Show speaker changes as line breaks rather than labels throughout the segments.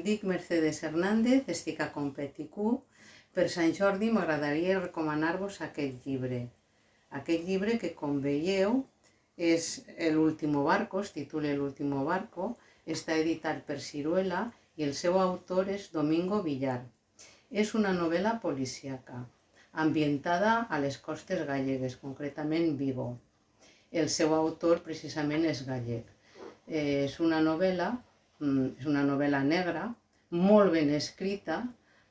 dic Mercedes Hernández, estic a Competicu. Per Sant Jordi m'agradaria recomanar-vos aquest llibre. Aquest llibre que, com veieu, és El último barco, es titula El último barco, està editat per Siruela i el seu autor és Domingo Villar. És una novel·la policíaca, ambientada a les costes gallegues, concretament Vigo. El seu autor precisament és gallec. És una novel·la negra, molt ben escrita.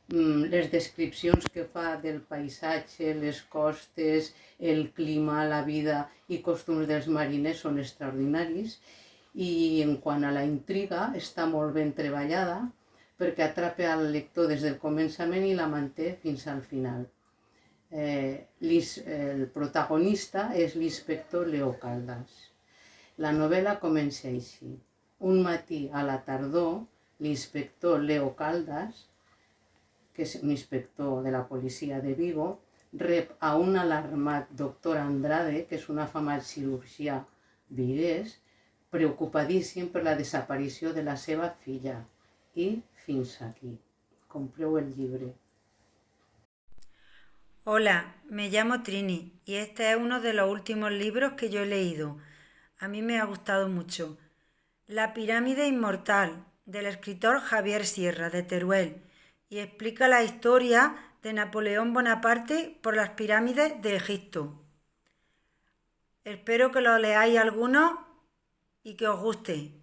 Les descripcions que fa del paisatge, les costes, el clima, la vida i costums dels mariners són extraordinaris. I en quant a la intriga, està molt ben treballada perquè atrapa al lector des del començament i la manté fins al final. El protagonista és l'inspector Leo Caldas. La novel·la comença així. Un matí a la tardor, l'inspector Leo Caldas, que és un inspector de la policia de Vigo, rep a un alarmat doctor Andrade, que és un afamat cirurgià viguès, preocupadíssim per la desaparició de la seva filla. Y fins aquí. Compreu el libro.
Hola, me llamo Trini y este es uno de los últimos libros que yo he leído. A mí me ha gustado mucho. La pirámide inmortal, del escritor Javier Sierra, de Teruel, y explica la historia de Napoleón Bonaparte por las pirámides de Egipto. Espero que lo leáis algunos y que os guste.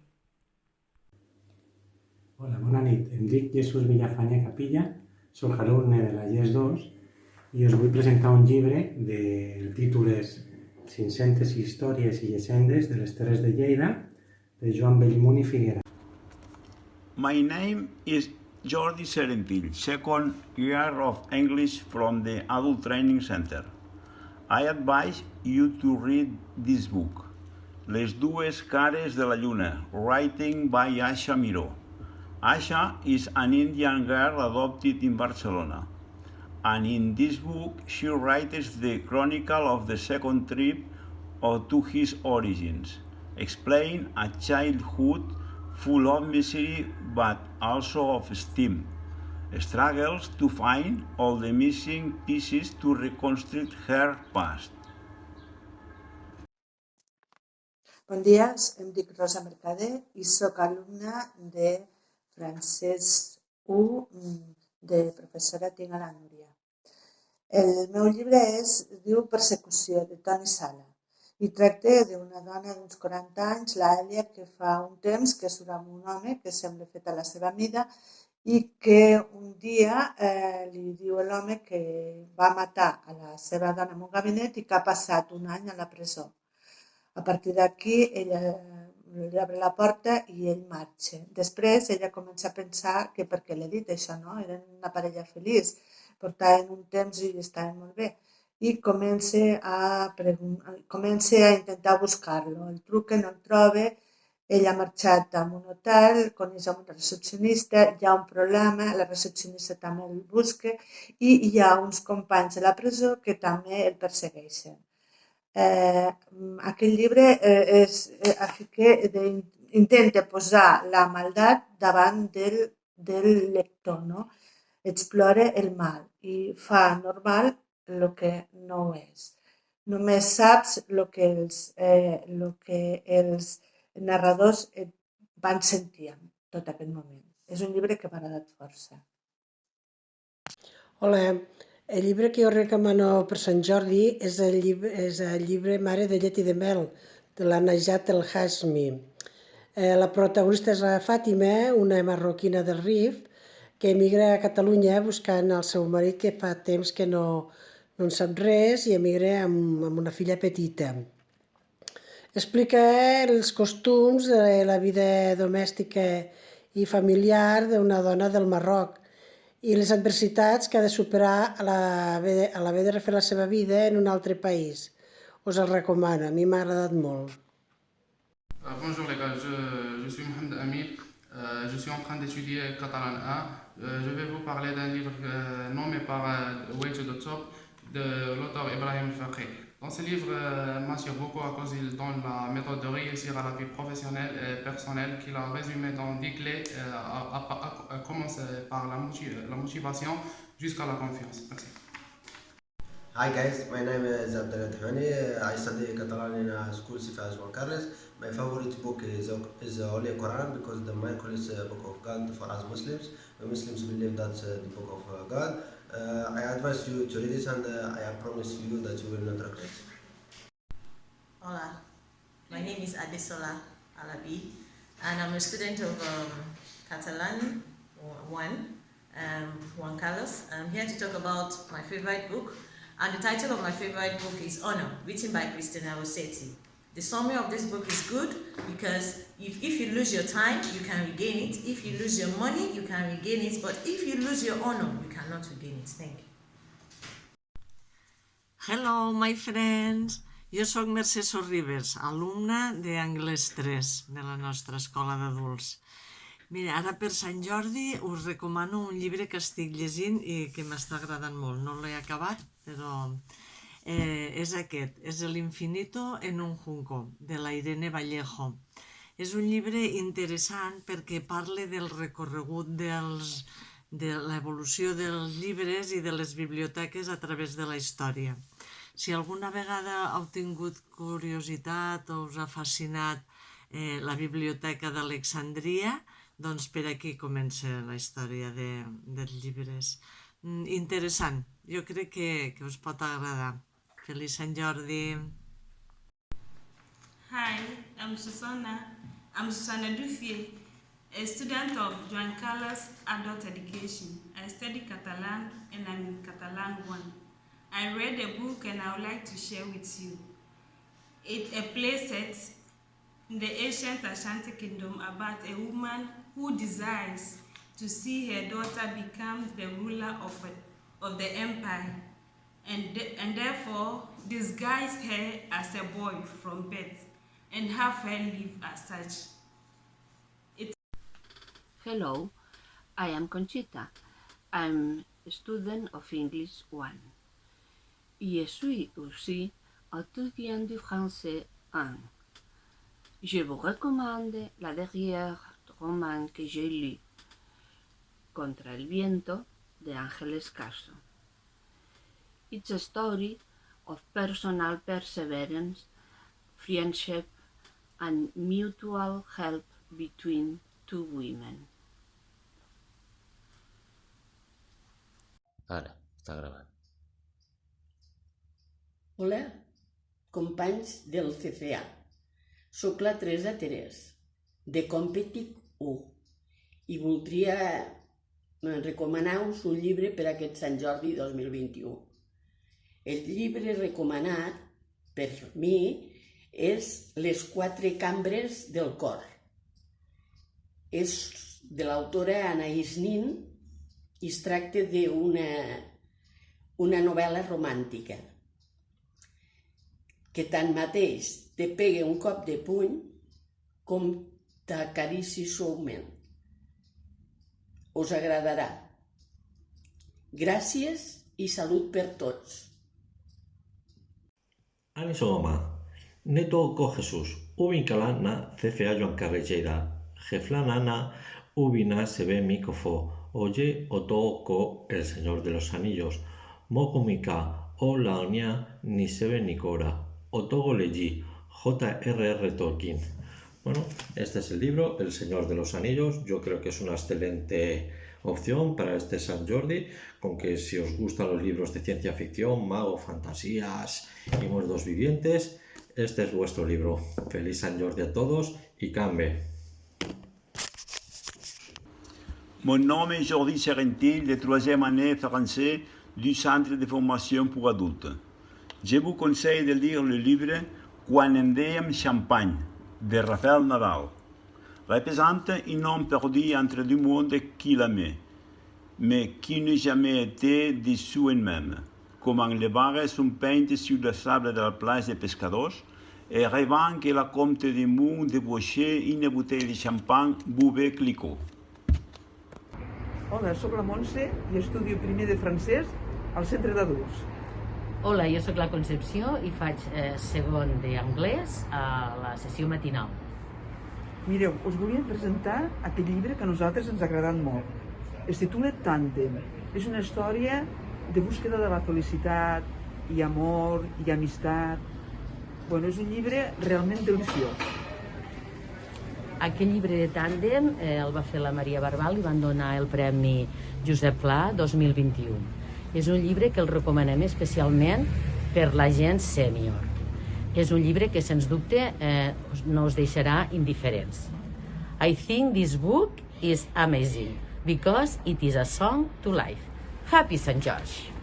Hola, bona nit. Em dic Jesús Villafanya Capilla, soc alumne de la GES 2 i us vull presentar un llibre del títol és 500 històries i llegendes de les Terres de Lleida, de Joan Bellmunt i Figuera.
My name is Jordi Serentil, second year of English from the Adult Training Center. I advise you to read this book, Les dues cares de la lluna, writing by Asha Miró. Asha is an Indian girl adopted in Barcelona, and in this book she writes the chronicle of the second trip to his origins, explain a childhood full of misery but also of esteem, struggles to find all the missing pieces to reconstruct her past.
Bon dia, em dic Rosa Mercader i soc alumna de francès 1 de professora tinc a la Núria. El meu llibre diu Persecució, de Toni Sala, i tracta d'una dona d'uns 40 anys, l'Èlia, que fa un temps que surt amb un home que sembla fet a la seva mida i que un dia li diu a l'home que va matar a la seva dona en un gabinet i que ha passat un any a la presó. A partir d'aquí, ella li obre la porta i ell marxa. Després, ella comença a pensar que per què l'he dit això, no? Eren una parella feliç, portaven un temps i estaven molt bé. I comença a intentar buscar-lo. El truca, no el troba, ell ha marxat a un hotel, coneix una recepcionista, hi ha un problema, la recepcionista també el busca i hi ha uns companys de la presó que també el persegueixen. Aquest llibre intenta posar la maldat davant del lector, no? Explora el mal i fa normal el que no ho és. Només saps el que els narradors van sentir en tot aquest moment. És un llibre que m'ha agradat força.
Hola, el llibre que jo recomano per Sant Jordi és el llibre Mare de llet i de mel, de la Najat El Hashmi. La protagonista és la Fàtima, una marroquina del Rif, que emigra a Catalunya buscant el seu marit que fa temps que no en sap res i emigra amb una filla petita. Explica els costums de la vida domèstica i familiar d'una dona del Marroc i les adversitats que ha de superar a l'haver de refer la seva vida en un altre país. Us el recomano, a mi m'ha agradat molt.
Bonjour les gars, je suis Mohamed Amir, je suis en train d'étudier Catalan A. Je vais vous parler d'un livre nommé par Way to the Top de l'auteur Ibrahim Faqih. Dans ce livre m'attire beaucoup à cause qu'il donne la méthode de réussir à la vie professionnelle et personnelle qu'il a résumé dans 10 clés, à commencer par la motivation jusqu'à la confiance. Merci.
Hi guys, my name is Abdel Tahani. I study Catalan in a school Sifas Juan Carlos. My favorite book is Holy Quran because the Bible is a book of God for us Muslims. We Muslims believe that's the book of God. I advise you to read it and I promise you that you will not regret.
Hola, my name is Adesola Alabi and I'm a student of Catalan 1, Juan Carlos. I'm here to talk about my favorite book. And the title of my favorite book is Honor, written by Christina Rossetti. The summary of this book is good because if you lose your time, you can regain it. If you lose your money, you can regain it. But if you lose your honor, you cannot regain it. Thank you.
Hello, my friends. Jo sóc Mercè Sorribes, alumna d'Anglès 3 de la nostra escola d'adults. Mira, ara per Sant Jordi us recomano un llibre que estic llegint i que m'està agradant molt. No l'he acabat, però és aquest. És El infinito en un junco, de la Irene Vallejo. És un llibre interessant perquè parla del recorregut de l'evolució dels llibres i de les biblioteques a través de la història. Si alguna vegada heu tingut curiositat o us ha fascinat la Biblioteca d'Alexandria, doncs per aquí comença la història dels llibres. Interessant, jo crec que us pot agradar. Feliç Sant Jordi!
Hi, I'm Susanna Duffier, a student of Juan Carlos Adult Education. I study Catalan and I'm in Catalan 1. I read a book and I would like to share with you. It's a play set in the ancient Ashanti kingdom about a woman who desires to see her daughter become the ruler of the empire and therefore disguise her as a boy from birth and have her live as such.
Hello, I am Conchita. I'm a student of English 1. Je suis aussi étudiant du français 1. Je vous recommande la dernière roman que j'ai lu, Contra el viento, de Ángeles Caso. It's a story of personal perseverance, friendship, and mutual help between two women.
Ara, està gravant.
Hola, companys del CCA. Soc la Teresa Terès, de Competic 1, i voldria recomanar-vos un llibre per aquest Sant Jordi 2021. El llibre recomanat per mi és Les 4 cambres del cor. És de l'autora Anaïs Nin i es tracta d'una novel·la romàntica que tanmateix te pega un cop de puny com t'acarici suaument. Us agradarà. Gràcies i salut per tots.
Anisoma, neto ko Jesus, ubinkalana CFA Joan Carrejeira, jeflanana ubina sebe mikofo, oye otoko el Señor de los Anillos, mokumika o laonia ni sebe ni cora, otogo leyi, J.R.R. Tolkien. Bueno, este es el libro, El Señor de los Anillos. Yo creo que es una excelente opción para este Sant Jordi, con que si os gustan los libros de ciencia ficción, mago, fantasías y muertos vivientes, este es vuestro libro. Feliz Sant Jordi a todos y cambe.
Mon nom est Jordi Serentil, de 3e année français du Centre de formation pour adultes. Je vous conseille de lire le livre Quan en dèiem Champagne, de Rafael Nadal. Représente un homme perdu entre deux mondes qu'il aimait, mais qui n'a jamais été déçu en-même, comment les barres sont peintes sur le sable de la plage des pescadors, et rêvant que la comte de Mou débauchait une bouteille de champagne buvait Clicquot.
Hola, sóc la Montse i estudio primer de francès al centre d'adults.
Hola, jo sóc la Concepció i faig segon d'anglès a la sessió matinal.
Mireu, us volia presentar aquest llibre que a nosaltres ens ha agradat molt. Es titula Tàndem. És una història de búsqueda de la felicitat, i amor, i amistat. Bueno, és un llibre realment deliciós.
Aquest llibre de Tàndem el va fer la Maria Barbal i van donar el Premi Josep Pla 2021. És un llibre que el recomanem especialment per la gent sènior. És un llibre que, sens dubte, no us deixarà indiferents. I think this book is amazing because it is a song to life. Happy Sant George!